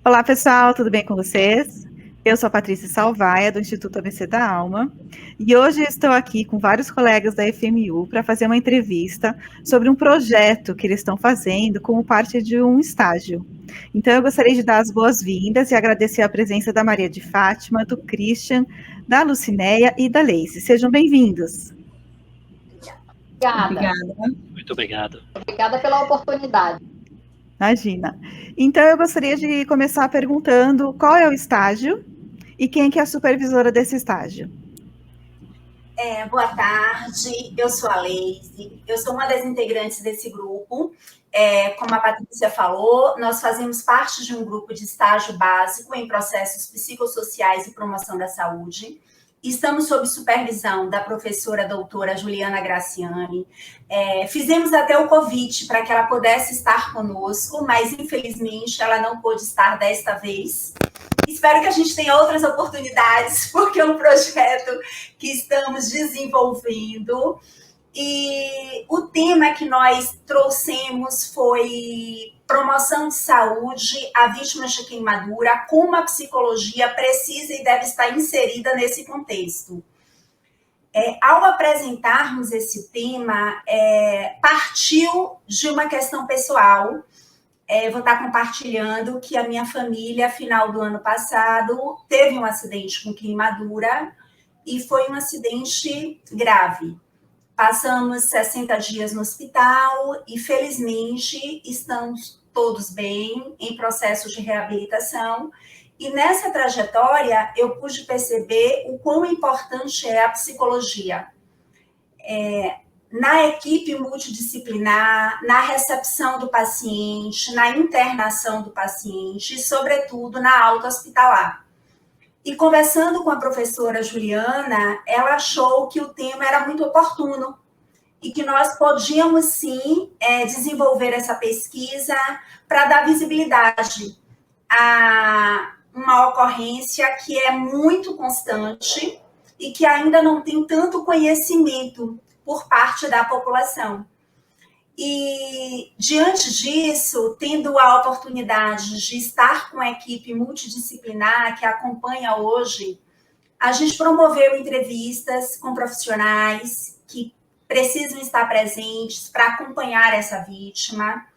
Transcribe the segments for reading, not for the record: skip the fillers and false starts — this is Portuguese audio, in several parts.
Olá, pessoal, tudo bem com vocês? Eu sou a Patrícia Salvaia, do Instituto ABC da Alma, e hoje estou aqui com vários colegas da FMU para fazer uma entrevista sobre um projeto que eles estão fazendo como parte de um estágio. Então, eu gostaria de dar as boas-vindas e agradecer a presença da Maria de Fátima, do Christian, da Lucinéia e da Leice. Sejam bem-vindos. Obrigada. Muito obrigado. Obrigada pela oportunidade. Imagina. Então, eu gostaria de começar perguntando qual é o estágio e quem que é a supervisora desse estágio. Boa tarde, eu sou a Leice, eu sou uma das integrantes desse grupo. Como a Patrícia falou, nós fazemos parte de um grupo de estágio básico em processos psicossociais e promoção da saúde. Estamos sob supervisão da professora doutora Juliana Graciani. Fizemos até o convite para que ela pudesse estar conosco, mas infelizmente ela não pôde estar desta vez. Espero que a gente tenha outras oportunidades, porque é um projeto que estamos desenvolvendo. E o tema que nós trouxemos foi promoção de saúde a vítimas de queimadura, como a psicologia precisa e deve estar inserida nesse contexto. Ao apresentarmos esse tema, partiu de uma questão pessoal. Vou estar compartilhando que a minha família, final do ano passado, teve um acidente com queimadura e foi um acidente grave. Passamos 60 dias no hospital e, felizmente, estamos todos bem, em processo de reabilitação. E nessa trajetória, eu pude perceber o quão importante é a psicologia. Na equipe multidisciplinar, na recepção do paciente, na internação do paciente e, sobretudo, na alta hospitalar. E conversando com a professora Juliana, ela achou que o tema era muito oportuno e que nós podíamos, sim, desenvolver essa pesquisa para dar visibilidade a uma ocorrência que é muito constante e que ainda não tem tanto conhecimento por parte da população. E, diante disso, tendo a oportunidade de estar com a equipe multidisciplinar que acompanha hoje, a gente promoveu entrevistas com profissionais que precisam estar presentes para acompanhar essa vítima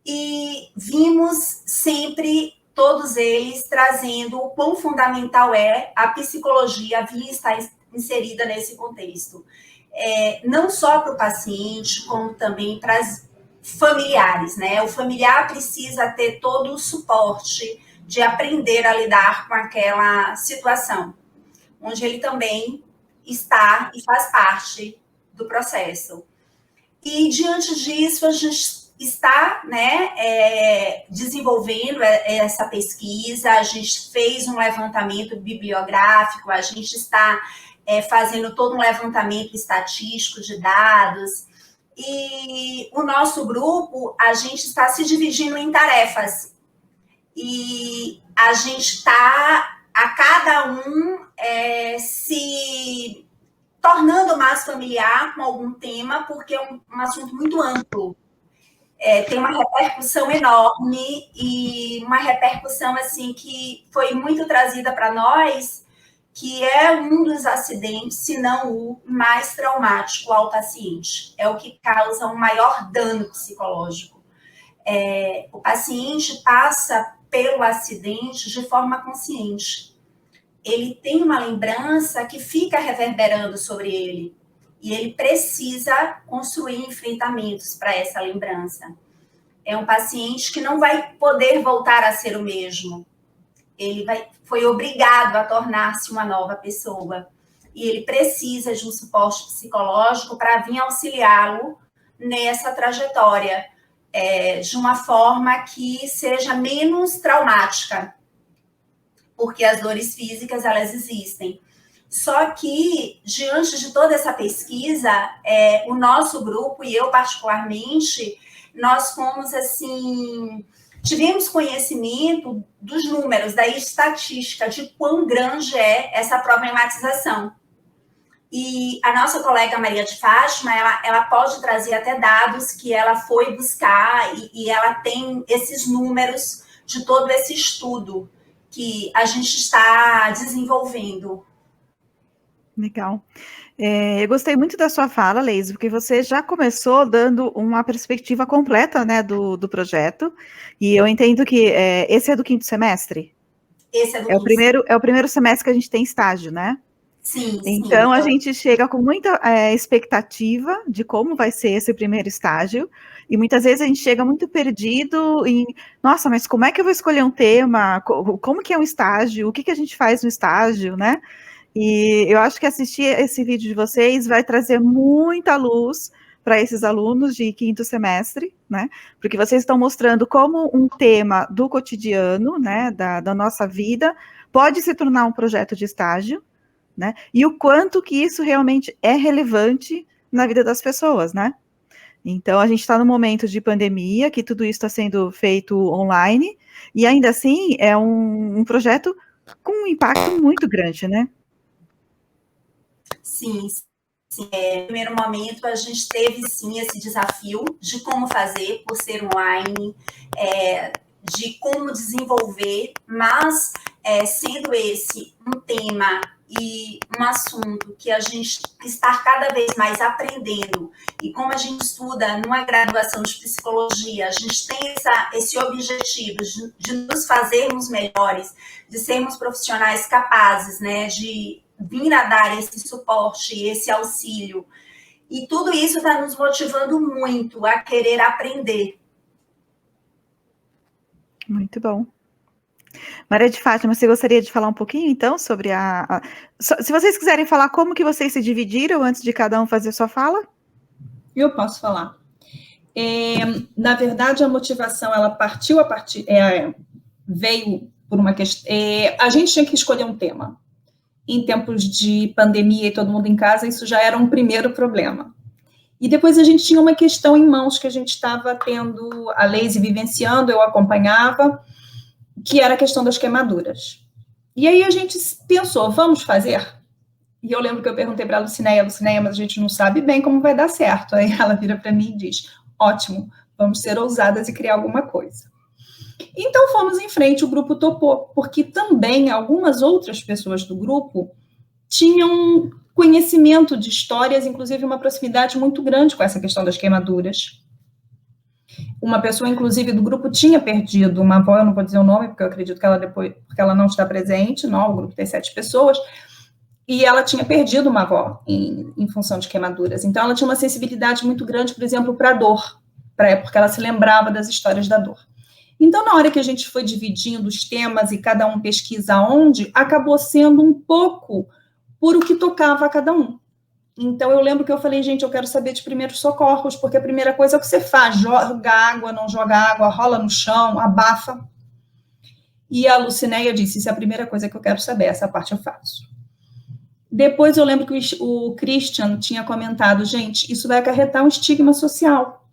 e vimos sempre todos eles trazendo o quão fundamental é a psicologia vir estar inserida nesse contexto. Não só para o paciente, como também para as familiares, né? O familiar precisa ter todo o suporte de aprender a lidar com aquela situação, onde ele também está e faz parte do processo. E, diante disso, a gente está, né, desenvolvendo essa pesquisa, a gente fez um levantamento bibliográfico, a gente está fazendo todo um levantamento estatístico de dados, e o nosso grupo, a gente está se dividindo em tarefas, e a gente está, a cada um, se tornando mais familiar com algum tema, porque é um assunto muito amplo. Tem uma repercussão enorme, e uma repercussão, assim, que foi muito trazida para nós, que é um dos acidentes, se não o mais traumático ao paciente. É o que causa um maior dano psicológico. O paciente passa pelo acidente de forma consciente. Ele tem uma lembrança que fica reverberando sobre ele. E ele precisa construir enfrentamentos para essa lembrança. É um paciente que não vai poder voltar a ser o mesmo. Ele foi obrigado a tornar-se uma nova pessoa. E ele precisa de um suporte psicológico para vir auxiliá-lo nessa trajetória, de uma forma que seja menos traumática, porque as dores físicas, elas existem. Só que, diante de toda essa pesquisa, o nosso grupo, e eu particularmente, nós fomos, assim, tivemos conhecimento dos números, da estatística, de quão grande é essa problematização. E a nossa colega Maria de Fátima, ela pode trazer até dados que ela foi buscar, e ela tem esses números de todo esse estudo que a gente está desenvolvendo. Legal. Eu gostei muito da sua fala, Leise, porque você já começou dando uma perspectiva completa, né, do projeto, e eu entendo que esse é do 5º semestre? Esse é do É o primeiro semestre que a gente tem estágio, né? Sim, então, sim. A gente chega com muita expectativa de como vai ser esse primeiro estágio, e muitas vezes a gente chega muito perdido em, nossa, mas como é que eu vou escolher um tema? Como que é um estágio? O que a gente faz no estágio, né? E eu acho que assistir esse vídeo de vocês vai trazer muita luz para esses alunos de 5º semestre, né? Porque vocês estão mostrando como um tema do cotidiano, né, da nossa vida, pode se tornar um projeto de estágio, né? E o quanto que isso realmente é relevante na vida das pessoas, né? Então, a gente está no momento de pandemia, que tudo isso está sendo feito online, e ainda assim é um projeto com um impacto muito grande, né? Sim, sim. No primeiro momento, a gente teve, sim, esse desafio de como fazer por ser online, de como desenvolver, mas sendo esse um tema e um assunto que a gente está cada vez mais aprendendo, e como a gente estuda numa graduação de psicologia, a gente tem esse objetivo de nos fazermos melhores, de sermos profissionais capazes, né, de vir a dar esse suporte, esse auxílio. E tudo isso está nos motivando muito a querer aprender. Muito bom. Maria de Fátima, você gostaria de falar um pouquinho, então, sobre se vocês quiserem falar como que vocês se dividiram antes de cada um fazer sua fala? Eu posso falar. Na verdade, a motivação, ela veio por uma questão... a gente tinha que escolher um tema. Em tempos de pandemia e todo mundo em casa, isso já era um primeiro problema. E depois a gente tinha uma questão em mãos que a gente estava tendo, a Leise vivenciando, eu acompanhava, que era a questão das queimaduras. E aí a gente pensou, vamos fazer? E eu lembro que eu perguntei para a Lucinéia, mas a gente não sabe bem como vai dar certo. Aí ela vira para mim e diz, ótimo, vamos ser ousadas e criar alguma coisa. Então, fomos em frente, o grupo topou, porque também algumas outras pessoas do grupo tinham conhecimento de histórias, inclusive uma proximidade muito grande com essa questão das queimaduras. Uma pessoa, inclusive, do grupo tinha perdido uma avó, eu não vou dizer o nome, porque eu acredito que ela porque ela não está presente, não, o grupo tem 7 pessoas, e ela tinha perdido uma avó em função de queimaduras. Então, ela tinha uma sensibilidade muito grande, por exemplo, para a dor, porque ela se lembrava das histórias da dor. Então, na hora que a gente foi dividindo os temas e cada um pesquisa onde, acabou sendo um pouco por o que tocava a cada um. Então, eu lembro que eu falei, gente, eu quero saber de primeiros socorros, porque a primeira coisa é o que você faz, joga água, não joga água, rola no chão, abafa. E a Lucinéia disse, isso é a primeira coisa que eu quero saber, essa parte eu faço. Depois eu lembro que o Christian tinha comentado, gente, isso vai acarretar um estigma social,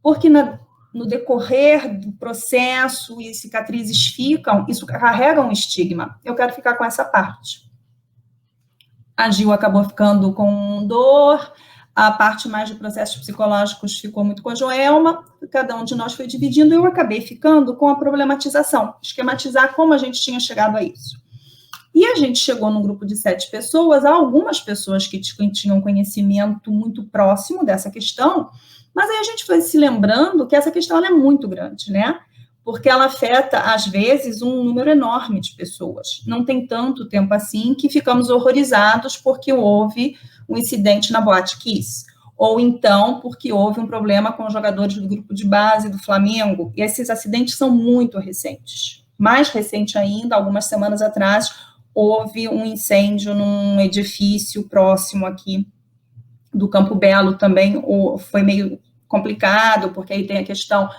porque no decorrer do processo e cicatrizes ficam, isso carrega um estigma. Eu quero ficar com essa parte. A Gil acabou ficando com dor, a parte mais de processos psicológicos ficou muito com a Joelma, cada um de nós foi dividindo, e eu acabei ficando com a problematização, esquematizar como a gente tinha chegado a isso. E a gente chegou num grupo de 7 pessoas, há algumas pessoas que tinham conhecimento muito próximo dessa questão, mas aí a gente foi se lembrando que essa questão ela é muito grande, né? Porque ela afeta, às vezes, um número enorme de pessoas. Não tem tanto tempo assim que ficamos horrorizados porque houve um incidente na Boate Kiss, ou então porque houve um problema com os jogadores do grupo de base do Flamengo, e esses acidentes são muito recentes. Mais recente ainda, algumas semanas atrás, houve um incêndio num edifício próximo aqui do Campo Belo também, foi meio complicado, porque aí tem a questão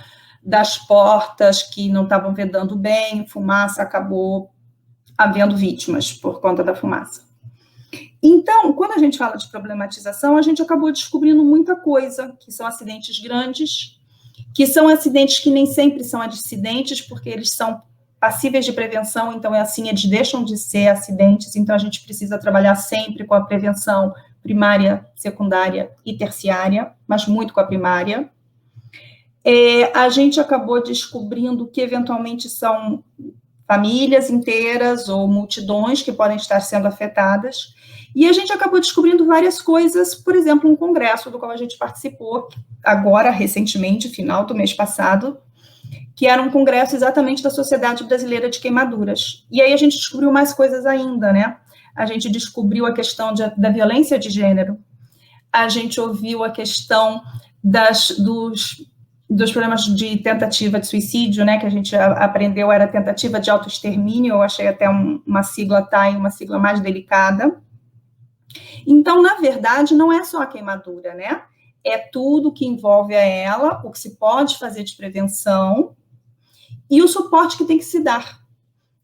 das portas que não estavam vedando bem, fumaça, acabou havendo vítimas por conta da fumaça. Então, quando a gente fala de problematização, a gente acabou descobrindo muita coisa, que são acidentes grandes, que são acidentes que nem sempre são acidentes, porque eles são passíveis de prevenção, então é assim, eles deixam de ser acidentes, então a gente precisa trabalhar sempre com a prevenção primária, secundária e terciária, mas muito com a primária. a gente acabou descobrindo que, eventualmente, são famílias inteiras ou multidões que podem estar sendo afetadas, e a gente acabou descobrindo várias coisas, por exemplo, um congresso do qual a gente participou agora, recentemente, final do mês passado, que era um congresso exatamente da Sociedade Brasileira de Queimaduras. E aí a gente descobriu mais coisas ainda, né? A gente descobriu a questão da violência de gênero, a gente ouviu a questão dos problemas de tentativa de suicídio, né, que a gente aprendeu era tentativa de autoextermínio, eu achei até uma sigla TAI, uma sigla mais delicada. Então, na verdade, não é só a queimadura, né? É tudo que envolve a ela, o que se pode fazer de prevenção e o suporte que tem que se dar.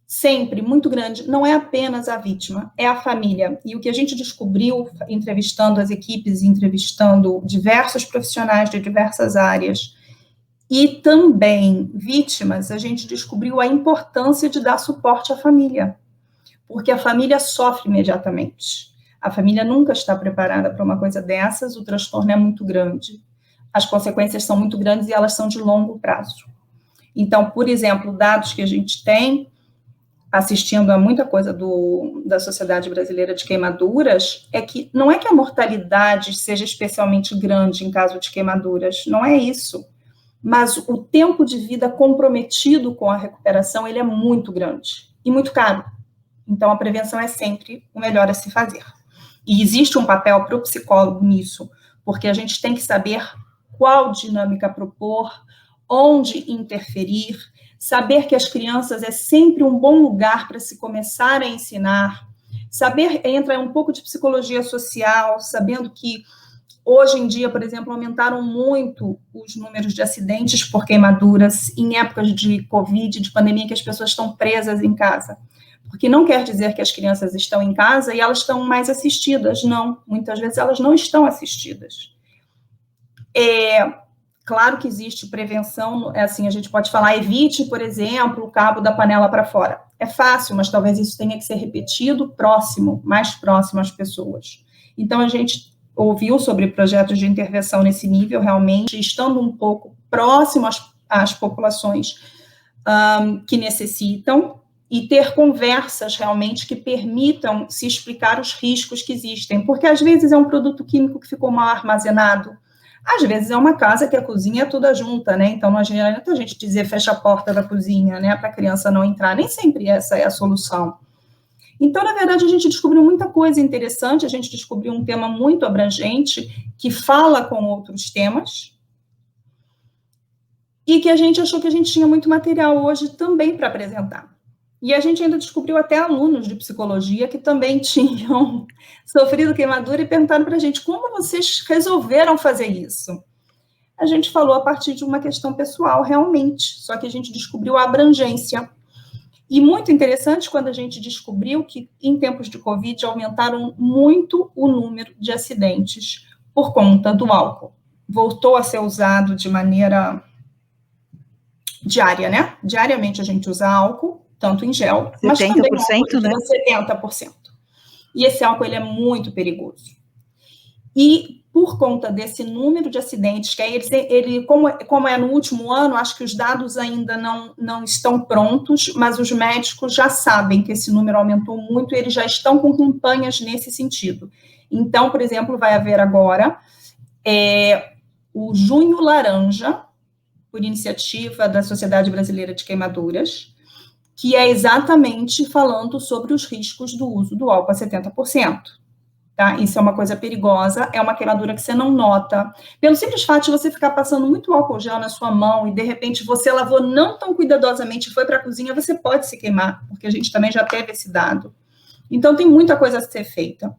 Sempre, muito grande, não é apenas a vítima, é a família. E o que a gente descobriu, entrevistando as equipes, entrevistando diversos profissionais de diversas áreas, e também vítimas, a gente descobriu a importância de dar suporte à família, porque a família sofre imediatamente. A família nunca está preparada para uma coisa dessas, o transtorno é muito grande. As consequências são muito grandes e elas são de longo prazo. Então, por exemplo, dados que a gente tem, assistindo a muita coisa da Sociedade Brasileira de Queimaduras, é que não é que a mortalidade seja especialmente grande em caso de queimaduras, não é isso. Mas o tempo de vida comprometido com a recuperação, ele é muito grande e muito caro. Então, a prevenção é sempre o melhor a se fazer. E existe um papel para o psicólogo nisso, porque a gente tem que saber qual dinâmica propor, onde interferir, saber que as crianças é sempre um bom lugar para se começar a ensinar, saber, entra um pouco de psicologia social, sabendo que hoje em dia, por exemplo, aumentaram muito os números de acidentes por queimaduras em épocas de Covid, de pandemia, que as pessoas estão presas em casa. Porque não quer dizer que as crianças estão em casa e elas estão mais assistidas, não. Muitas vezes elas não estão assistidas. Claro que existe prevenção, assim, a gente pode falar, evite, por exemplo, o cabo da panela para fora. É fácil, mas talvez isso tenha que ser repetido mais próximo às pessoas. Então, a gente ouviu sobre projetos de intervenção nesse nível, realmente, estando um pouco próximo às populações que necessitam, e ter conversas realmente que permitam se explicar os riscos que existem, porque às vezes é um produto químico que ficou mal armazenado, às vezes é uma casa que a cozinha é toda junta, né? Então não adianta a gente dizer fecha a porta da cozinha, né, para a criança não entrar, nem sempre essa é a solução. Então, na verdade, a gente descobriu muita coisa interessante, a gente descobriu um tema muito abrangente, que fala com outros temas, e que a gente achou que a gente tinha muito material hoje também para apresentar. E a gente ainda descobriu até alunos de psicologia que também tinham sofrido queimadura e perguntaram para a gente como vocês resolveram fazer isso. A gente falou a partir de uma questão pessoal, realmente, só que a gente descobriu a abrangência. E muito interessante quando a gente descobriu que, em tempos de Covid, aumentaram muito o número de acidentes por conta do álcool. Voltou a ser usado de maneira diária, né? Diariamente a gente usa álcool, tanto em gel, 70%, mas também né? 70%. E esse álcool, ele é muito perigoso. E por conta desse número de acidentes, que aí ele como é no último ano, acho que os dados ainda não estão prontos, mas os médicos já sabem que esse número aumentou muito e eles já estão com campanhas nesse sentido. Então, por exemplo, vai haver agora o Junho Laranja, por iniciativa da Sociedade Brasileira de Queimaduras, que é exatamente falando sobre os riscos do uso do álcool a 70%. Tá? Isso é uma coisa perigosa, é uma queimadura que você não nota. Pelo simples fato de você ficar passando muito álcool gel na sua mão e, de repente, você lavou não tão cuidadosamente e foi para a cozinha, você pode se queimar, porque a gente também já teve esse dado. Então, tem muita coisa a ser feita.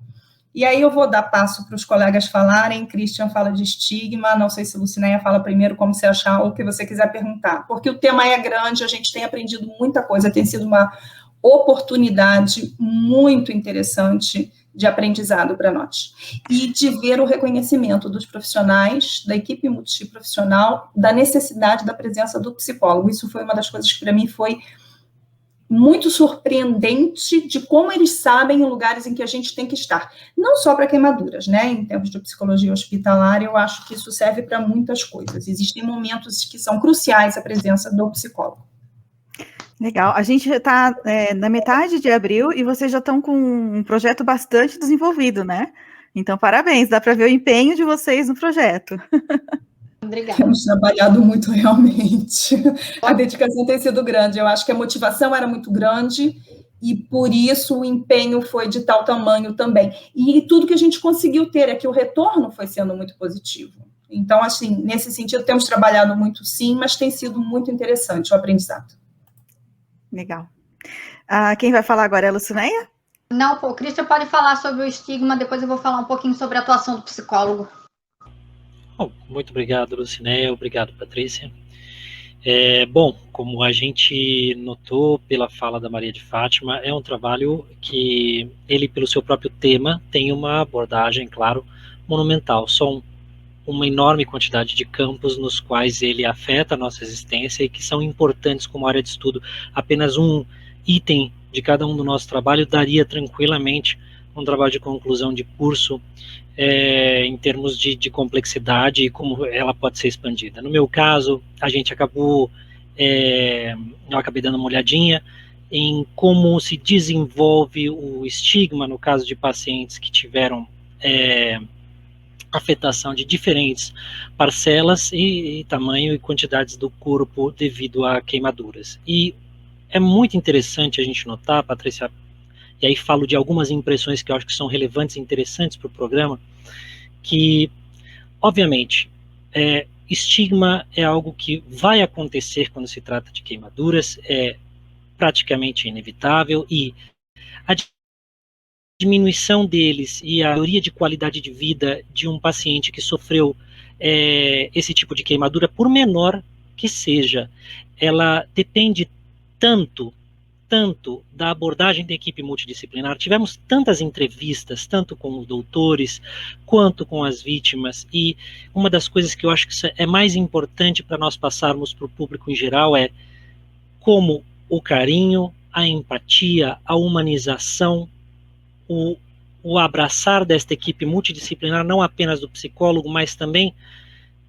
E aí eu vou dar passo para os colegas falarem. Christian fala de estigma, não sei se Lucinéia fala primeiro como você achar ou o que você quiser perguntar, porque o tema é grande, a gente tem aprendido muita coisa, tem sido uma oportunidade muito interessante de aprendizado para nós, e de ver o reconhecimento dos profissionais, da equipe multiprofissional, da necessidade da presença do psicólogo. Isso foi uma das coisas que para mim foi muito surpreendente de como eles sabem em lugares em que a gente tem que estar. Não só para queimaduras, né? Em termos de psicologia hospitalar, eu acho que isso serve para muitas coisas. Existem momentos que são cruciais a presença do psicólogo. Legal. A gente está na metade de abril e vocês já estão com um projeto bastante desenvolvido, né? Então, parabéns. Dá para ver o empenho de vocês no projeto. Obrigada. Temos trabalhado muito, realmente. A dedicação tem sido grande. Eu acho que a motivação era muito grande e, por isso, o empenho foi de tal tamanho também. E tudo que a gente conseguiu ter é que o retorno foi sendo muito positivo. Então, assim, nesse sentido, temos trabalhado muito, sim, mas tem sido muito interessante o aprendizado. Legal. Quem vai falar agora é a Lucinéia? Não, o Christian pode falar sobre o estigma, depois eu vou falar um pouquinho sobre a atuação do psicólogo. Bom, muito obrigado, Lucinéia, obrigado, Patrícia. Bom, como a gente notou pela fala da Maria de Fátima, é um trabalho que ele, pelo seu próprio tema, tem uma abordagem, claro, monumental. São uma enorme quantidade de campos nos quais ele afeta a nossa existência e que são importantes como área de estudo. Apenas um item de cada um do nosso trabalho daria tranquilamente um trabalho de conclusão de curso em termos de complexidade e como ela pode ser expandida. No meu caso, a gente acabou, eu acabei dando uma olhadinha em como se desenvolve o estigma no caso de pacientes que tiveram afetação de diferentes parcelas e tamanho e quantidades do corpo devido a queimaduras. E é muito interessante a gente notar, Patrícia, e aí falo de algumas impressões que eu acho que são relevantes e interessantes para o programa, que, obviamente, estigma é algo que vai acontecer quando se trata de queimaduras, é praticamente inevitável, e a diminuição deles e a melhoria de qualidade de vida de um paciente que sofreu esse tipo de queimadura, por menor que seja, ela depende tanto da abordagem da equipe multidisciplinar. Tivemos tantas entrevistas, tanto com os doutores, quanto com as vítimas, e uma das coisas que eu acho que é mais importante para nós passarmos para o público em geral é como o carinho, a empatia, a humanização, o abraçar desta equipe multidisciplinar, não apenas do psicólogo, mas também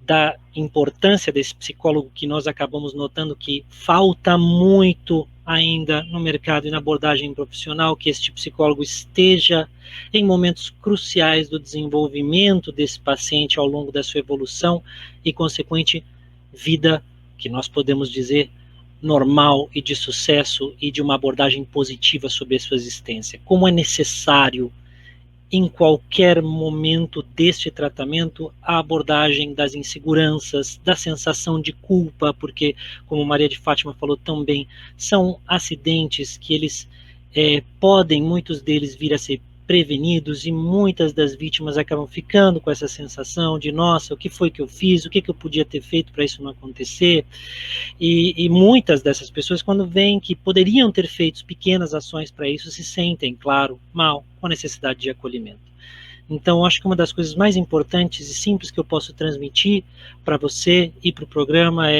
da importância desse psicólogo, que nós acabamos notando que falta muito ainda no mercado e na abordagem profissional, que este psicólogo esteja em momentos cruciais do desenvolvimento desse paciente ao longo da sua evolução e consequente vida, que nós podemos dizer, normal e de sucesso e de uma abordagem positiva sobre a sua existência. Como é necessário em qualquer momento deste tratamento, a abordagem das inseguranças, da sensação de culpa, porque, como Maria de Fátima falou tão bem, são acidentes que eles podem, muitos deles, vir a ser prevenidos, e muitas das vítimas acabam ficando com essa sensação de, nossa, o que foi que eu fiz, o que eu podia ter feito para isso não acontecer, e muitas dessas pessoas, quando veem que poderiam ter feito pequenas ações para isso, se sentem, claro, mal, com a necessidade de acolhimento. Então, acho que uma das coisas mais importantes e simples que eu posso transmitir para você e para o programa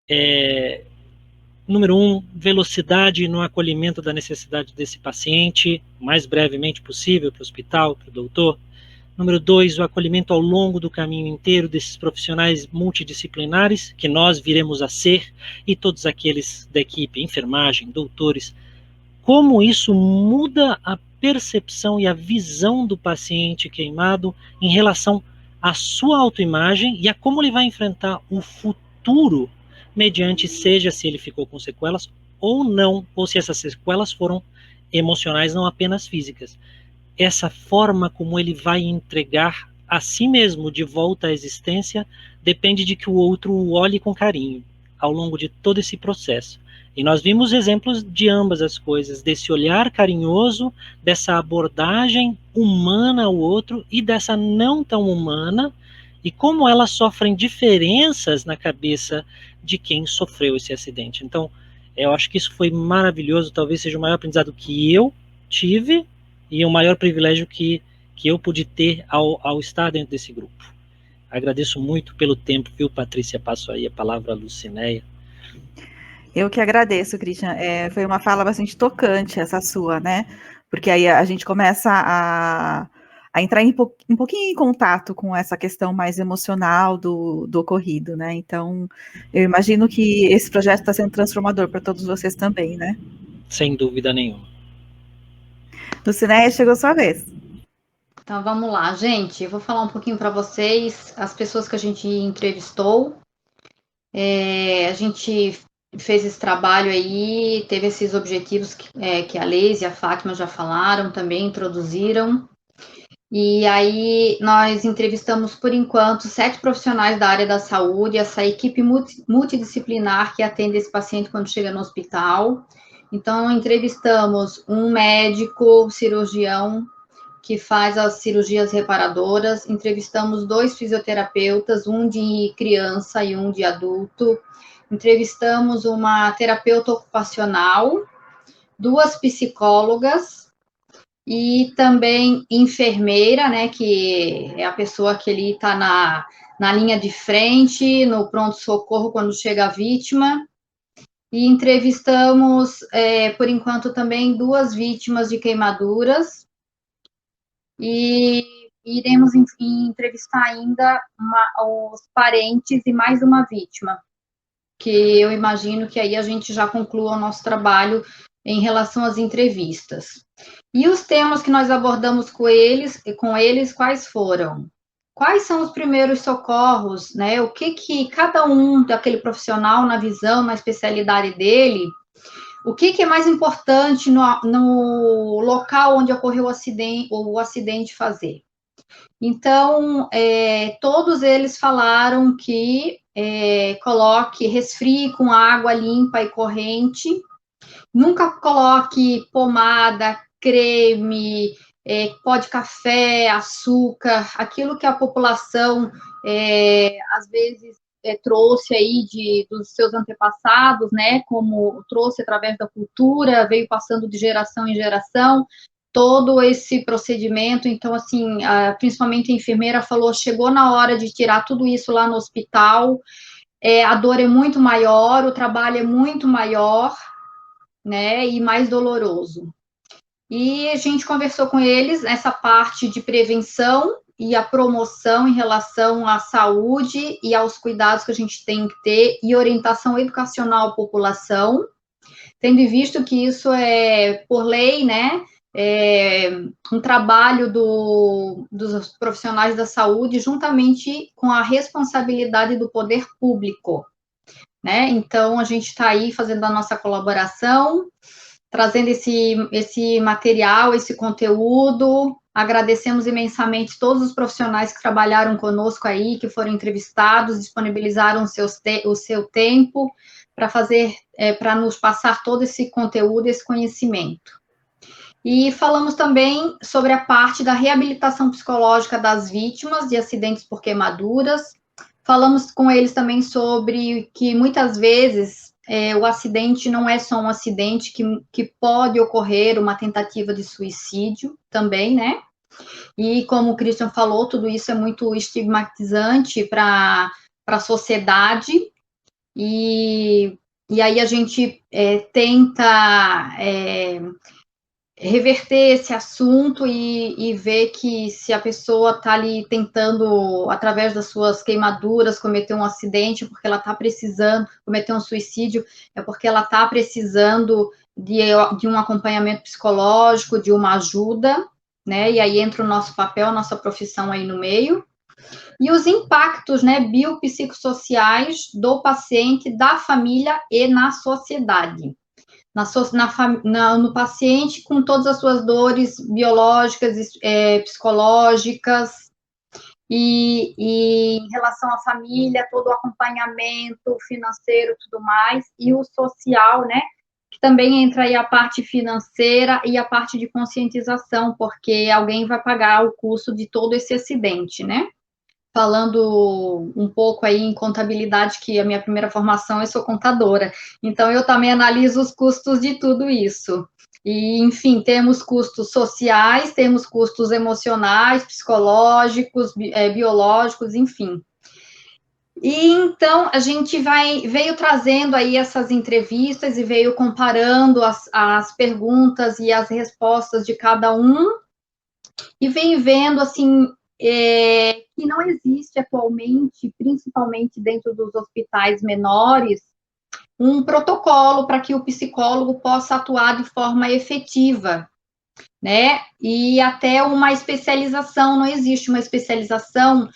é número 1, velocidade no acolhimento da necessidade desse paciente, o mais brevemente possível, para o hospital, para o doutor. Número 2, o acolhimento ao longo do caminho inteiro desses profissionais multidisciplinares, que nós viremos a ser, e todos aqueles da equipe, enfermagem, doutores. Como isso muda a percepção e a visão do paciente queimado em relação à sua autoimagem e a como ele vai enfrentar o futuro, mediante seja se ele ficou com sequelas ou não, ou se essas sequelas foram emocionais, não apenas físicas. Essa forma como ele vai entregar a si mesmo de volta à existência depende de que o outro o olhe com carinho ao longo de todo esse processo. E nós vimos exemplos de ambas as coisas, desse olhar carinhoso, dessa abordagem humana ao outro e dessa não tão humana, e como elas sofrem diferenças na cabeça de quem sofreu esse acidente. Então, eu acho que isso foi maravilhoso, talvez seja o maior aprendizado que eu tive e o maior privilégio que eu pude ter ao estar dentro desse grupo. Agradeço muito pelo tempo, viu, Patrícia? Passo aí a palavra à Lucinéia. Eu que agradeço, Christian. Foi uma fala bastante tocante essa sua, né? Porque aí a gente começa a entrar um pouquinho em contato com essa questão mais emocional do ocorrido, né? Então, eu imagino que esse projeto está sendo transformador para todos vocês também, né? Sem dúvida nenhuma. Lucinéia, chegou a sua vez. Então vamos lá, gente. Eu vou falar um pouquinho para vocês, as pessoas que a gente entrevistou. A gente fez esse trabalho aí, teve esses objetivos que a Leise e a Fátima já falaram, também introduziram. E aí nós entrevistamos, por enquanto, 7 profissionais da área da saúde, essa equipe multidisciplinar que atende esse paciente quando chega no hospital. Então, entrevistamos um médico cirurgião que faz as cirurgias reparadoras, entrevistamos 2 fisioterapeutas, um de criança e um de adulto, entrevistamos uma terapeuta ocupacional, 2 psicólogas, e também enfermeira, né, que é a pessoa que ali está na linha de frente, no pronto-socorro quando chega a vítima, e entrevistamos, por enquanto, também 2 vítimas de queimaduras, e iremos entrevistar ainda os parentes e mais uma vítima, que eu imagino que aí a gente já conclua o nosso trabalho em relação às entrevistas. E os temas que nós abordamos com eles, quais foram? Quais são os primeiros socorros, né? O que cada um daquele profissional, na visão, na especialidade dele, o que é mais importante no local onde ocorreu o acidente fazer? Então, todos eles falaram que resfrie com água limpa e corrente, nunca coloque pomada, creme, pó de café, açúcar, aquilo que a população às vezes trouxe aí dos seus antepassados, né, como trouxe através da cultura, veio passando de geração em geração, todo esse procedimento. Então, assim, principalmente a enfermeira falou, chegou na hora de tirar tudo isso lá no hospital, a dor é muito maior, o trabalho é muito maior, né, e mais doloroso. E a gente conversou com eles essa parte de prevenção e a promoção em relação à saúde e aos cuidados que a gente tem que ter, e orientação educacional à população, tendo visto que isso é, por lei, né, um trabalho dos profissionais da saúde, juntamente com a responsabilidade do poder público, né? Então, a gente está aí fazendo a nossa colaboração, trazendo esse material, esse conteúdo. Agradecemos imensamente todos os profissionais que trabalharam conosco aí, que foram entrevistados, disponibilizaram o seu tempo para nos passar todo esse conteúdo, esse conhecimento. E falamos também sobre a parte da reabilitação psicológica das vítimas de acidentes por queimaduras. Falamos com eles também sobre que muitas vezes o acidente não é só um acidente, que pode ocorrer uma tentativa de suicídio também, né? E como o Christian falou, tudo isso é muito estigmatizante para a sociedade, e aí a gente tenta reverter esse assunto e ver que se a pessoa está ali tentando, através das suas queimaduras, cometer um acidente, porque ela está precisando, cometer um suicídio, é porque ela está precisando de um acompanhamento psicológico, de uma ajuda, né? E aí entra o nosso papel, a nossa profissão aí no meio. E os impactos, né, biopsicossociais do paciente, da família e na sociedade. No paciente, com todas as suas dores biológicas, psicológicas, e em relação à família, todo o acompanhamento financeiro, tudo mais, e o social, né, que também entra aí a parte financeira e a parte de conscientização, porque alguém vai pagar o custo de todo esse acidente, né? Falando um pouco aí em contabilidade, que a minha primeira formação, eu sou contadora, então eu também analiso os custos de tudo isso. E, enfim, temos custos sociais, temos custos emocionais, psicológicos, biológicos, enfim. E então a gente veio trazendo aí essas entrevistas e veio comparando as perguntas e as respostas de cada um, e vem vendo assim que não existe atualmente, principalmente dentro dos hospitais menores, um protocolo para que o psicólogo possa atuar de forma efetiva, né? E até uma especialização, não existe uma especialização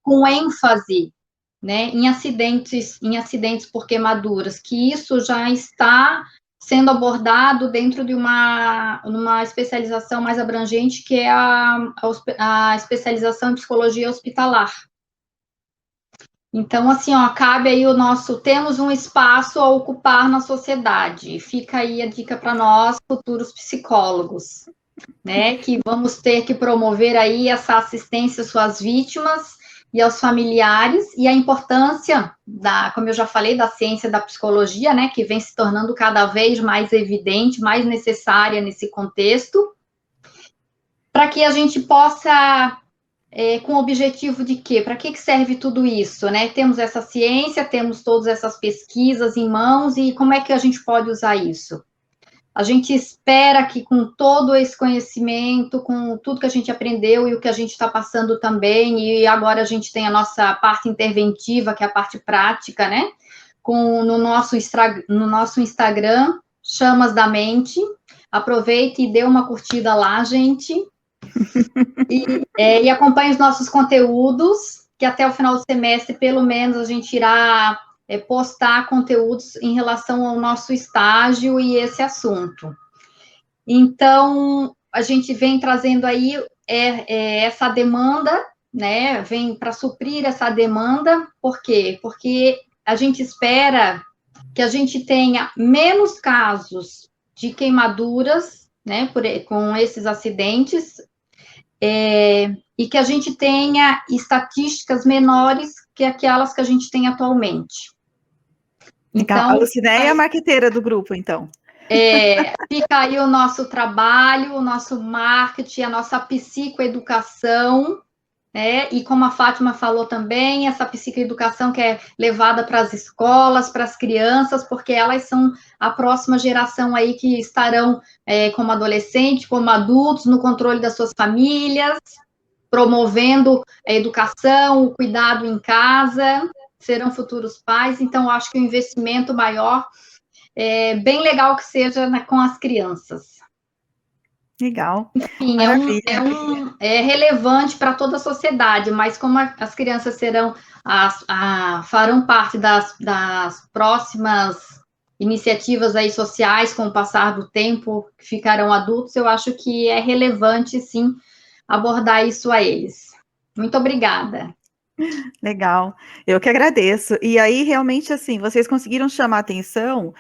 com ênfase, né, em acidentes por queimaduras, que isso já está sendo abordado dentro de uma especialização mais abrangente, que é a especialização em psicologia hospitalar. Então, assim, ó, cabe aí temos um espaço a ocupar na sociedade. Fica aí a dica para nós, futuros psicólogos, né, que vamos ter que promover aí essa assistência às suas vítimas e aos familiares, e a importância como eu já falei, da ciência da psicologia, né, que vem se tornando cada vez mais evidente, mais necessária nesse contexto, para que a gente possa, com o objetivo de quê? Para que serve tudo isso, né? Temos essa ciência, temos todas essas pesquisas em mãos, e como é que a gente pode usar isso? A gente espera que com todo esse conhecimento, com tudo que a gente aprendeu e o que a gente está passando também, e agora a gente tem a nossa parte interventiva, que é a parte prática, né? No nosso Instagram, Chamas da Mente. Aproveite e dê uma curtida lá, gente. E acompanhe os nossos conteúdos, que até o final do semestre, pelo menos, a gente irá postar conteúdos em relação ao nosso estágio e esse assunto. Então, a gente vem trazendo aí essa demanda, né? Vem para suprir essa demanda. Por quê? Porque a gente espera que a gente tenha menos casos de queimaduras, né? Com esses acidentes, e que a gente tenha estatísticas menores que aquelas que a gente tem atualmente. Então, a Lucinéia é a marqueteira do grupo, então. Fica aí o nosso trabalho, o nosso marketing, a nossa psicoeducação, né? E como a Fátima falou também, essa psicoeducação que é levada para as escolas, para as crianças, porque elas são a próxima geração aí que estarão como adolescentes, como adultos, no controle das suas famílias, promovendo a educação, o cuidado em casa, serão futuros pais. Então, eu acho que o investimento maior é bem legal que seja com as crianças. Legal. Enfim, é relevante para toda a sociedade, mas como as crianças farão parte das próximas iniciativas aí sociais com o passar do tempo, que ficarão adultos, eu acho que é relevante, sim, abordar isso a eles. Muito obrigada. Legal, eu que agradeço. E aí, realmente, assim, vocês conseguiram chamar atenção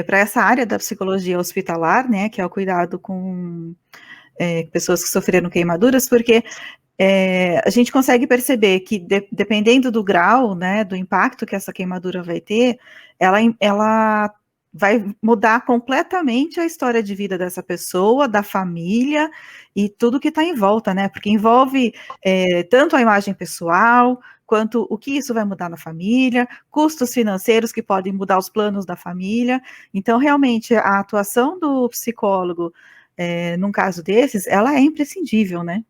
para essa área da psicologia hospitalar, né, que é o cuidado com pessoas que sofreram queimaduras, porque a gente consegue perceber que, dependendo do grau, né, do impacto que essa queimadura vai ter, ela vai mudar completamente a história de vida dessa pessoa, da família e tudo que está em volta, né? Porque envolve tanto a imagem pessoal, quanto o que isso vai mudar na família, custos financeiros que podem mudar os planos da família. Então, realmente, a atuação do psicólogo, num caso desses, ela é imprescindível, né?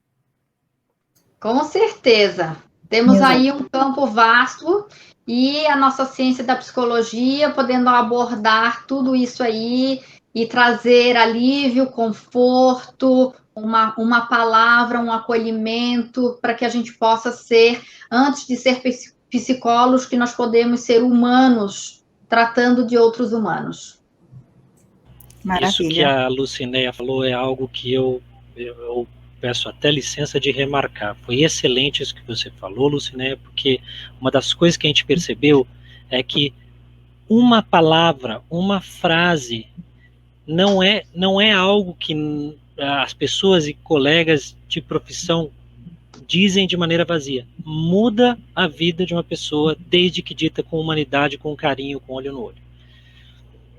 Com certeza. Temos aí um campo vasto, e a nossa ciência da psicologia podendo abordar tudo isso aí e trazer alívio, conforto, uma palavra, um acolhimento, para que a gente possa ser, antes de ser psicólogos, que nós podemos ser humanos, tratando de outros humanos. Maravilha. Isso que a Lucinéia falou é algo que eu peço até licença de remarcar. Foi excelente isso que você falou, Lucinéia, porque uma das coisas que a gente percebeu é que uma palavra, uma frase, não é algo que as pessoas e colegas de profissão dizem de maneira vazia. Muda a vida de uma pessoa, desde que dita com humanidade, com carinho, com olho no olho.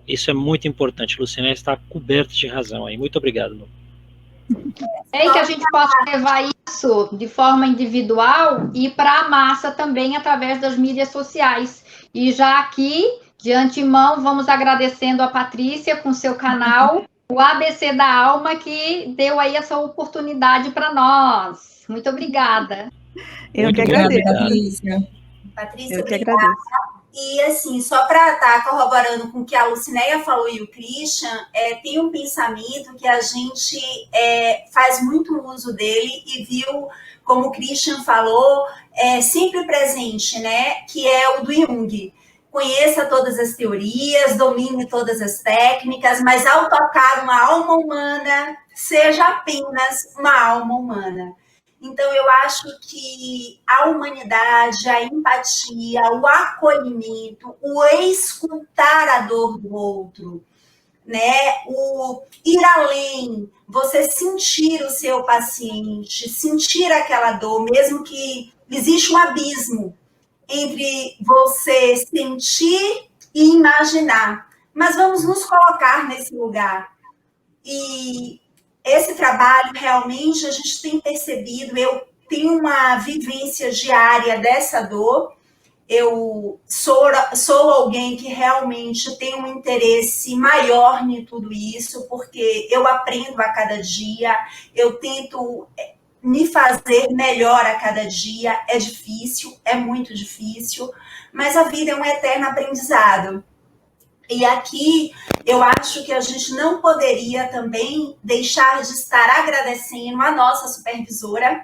Isso é muito importante. Lucinéia está coberta de razão aí. Muito obrigado, Lu. Que a gente possa levar isso de forma individual e para a massa também através das mídias sociais. E já aqui, de antemão, vamos agradecendo a Patrícia com seu canal, o ABC da Alma, que deu aí essa oportunidade para nós. Muito obrigada. Eu que agradeço. Patrícia. Patrícia, Eu que obrigada. agradeço. E, assim, só para estar corroborando com o que a Lucinéia falou e o Christian, tem um pensamento que a gente faz muito uso dele e viu, como o Christian falou, sempre presente, né? Que é o do Jung. Conheça todas as teorias, domine todas as técnicas, mas ao tocar uma alma humana, seja apenas uma alma humana. Então, eu acho que a humanidade, a empatia, o acolhimento, o escutar a dor do outro, né? O ir além, você sentir o seu paciente, sentir aquela dor, mesmo que existe um abismo entre você sentir e imaginar. Mas vamos nos colocar nesse lugar. E esse trabalho, realmente, a gente tem percebido, eu tenho uma vivência diária dessa dor, eu sou alguém que realmente tem um interesse maior em tudo isso, porque eu aprendo a cada dia, eu tento me fazer melhor a cada dia, é difícil, é muito difícil, mas a vida é um eterno aprendizado. E aqui, eu acho que a gente não poderia também deixar de estar agradecendo a nossa supervisora,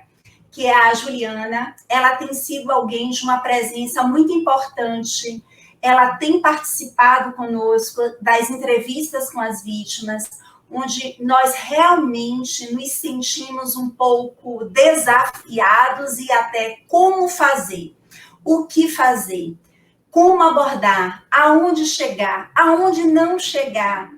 que é a Juliana. Ela tem sido alguém de uma presença muito importante. Ela tem participado conosco das entrevistas com as vítimas, onde nós realmente nos sentimos um pouco desafiados e até como fazer, o que fazer. Como abordar, aonde chegar, aonde não chegar.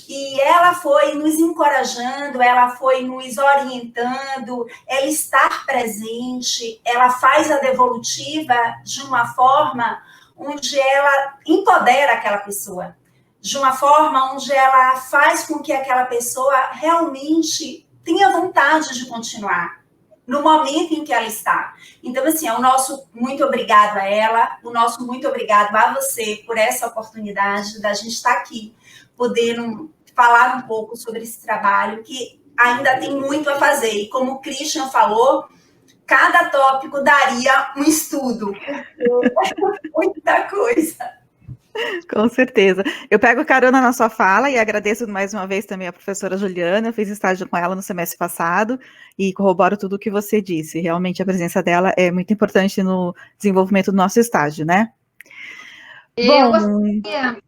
E ela foi nos encorajando, ela foi nos orientando, ela está presente, ela faz a devolutiva de uma forma onde ela empodera aquela pessoa, de uma forma onde ela faz com que aquela pessoa realmente tenha vontade de continuar no momento em que ela está. Então, assim, é o nosso muito obrigado a ela, o nosso muito obrigado a você por essa oportunidade da gente estar aqui, podendo falar um pouco sobre esse trabalho, que ainda tem muito a fazer. E como o Christian falou, cada tópico daria um estudo, muita coisa. Com certeza. Eu pego carona na sua fala e agradeço mais uma vez também a professora Juliana. Eu fiz estágio com ela no semestre passado e corroboro tudo o que você disse. Realmente a presença dela é muito importante no desenvolvimento do nosso estágio, né? Eu gostaria,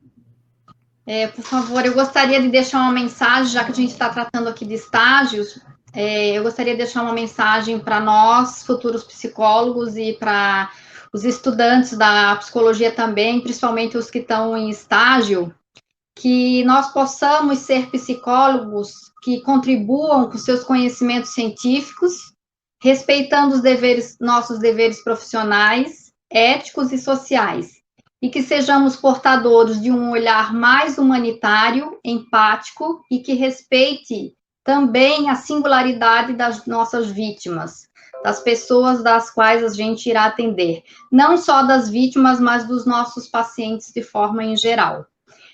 por favor, eu gostaria de deixar uma mensagem, já que a gente está tratando aqui de estágios, eu gostaria de deixar uma mensagem para nós, futuros psicólogos, e para os estudantes da psicologia também, principalmente os que estão em estágio, que nós possamos ser psicólogos que contribuam com seus conhecimentos científicos, respeitando os nossos deveres profissionais, éticos e sociais, e que sejamos portadores de um olhar mais humanitário, empático e que respeite também a singularidade das nossas vítimas, das pessoas das quais a gente irá atender, não só das vítimas, mas dos nossos pacientes de forma em geral.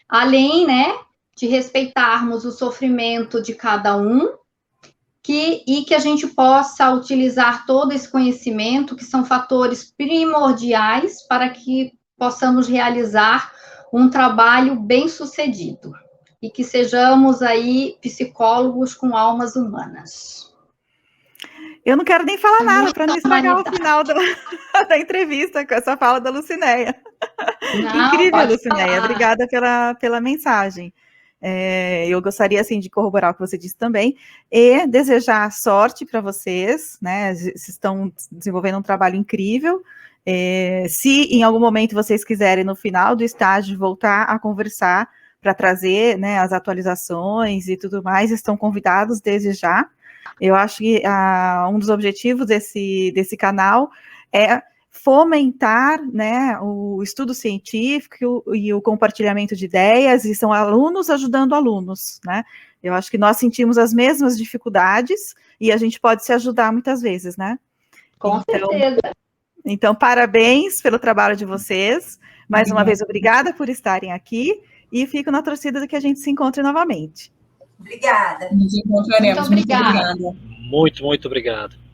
Além, né, de respeitarmos o sofrimento de cada um, e que a gente possa utilizar todo esse conhecimento, que são fatores primordiais para que possamos realizar um trabalho bem-sucedido, e que sejamos aí psicólogos com almas humanas. Eu não quero nem falar nada para não estragar o final da entrevista com essa fala da Lucinéia. Incrível, Lucinéia. Obrigada pela mensagem. Eu gostaria, assim, de corroborar o que você disse também e desejar sorte para vocês, né? Vocês estão desenvolvendo um trabalho incrível. Se em algum momento vocês quiserem, no final do estágio, voltar a conversar para trazer, né, as atualizações e tudo mais, estão convidados desde já. Eu acho que um dos objetivos desse canal é fomentar, né, o estudo científico e o compartilhamento de ideias, e são alunos ajudando alunos, né? Eu acho que nós sentimos as mesmas dificuldades e a gente pode se ajudar muitas vezes, né? Com certeza. Então, parabéns pelo trabalho de vocês. Mais uma vez, obrigada por estarem aqui e fico na torcida de que a gente se encontre novamente. Obrigada. Nos encontraremos. Muito obrigada. Muito obrigada. Muito, muito obrigado.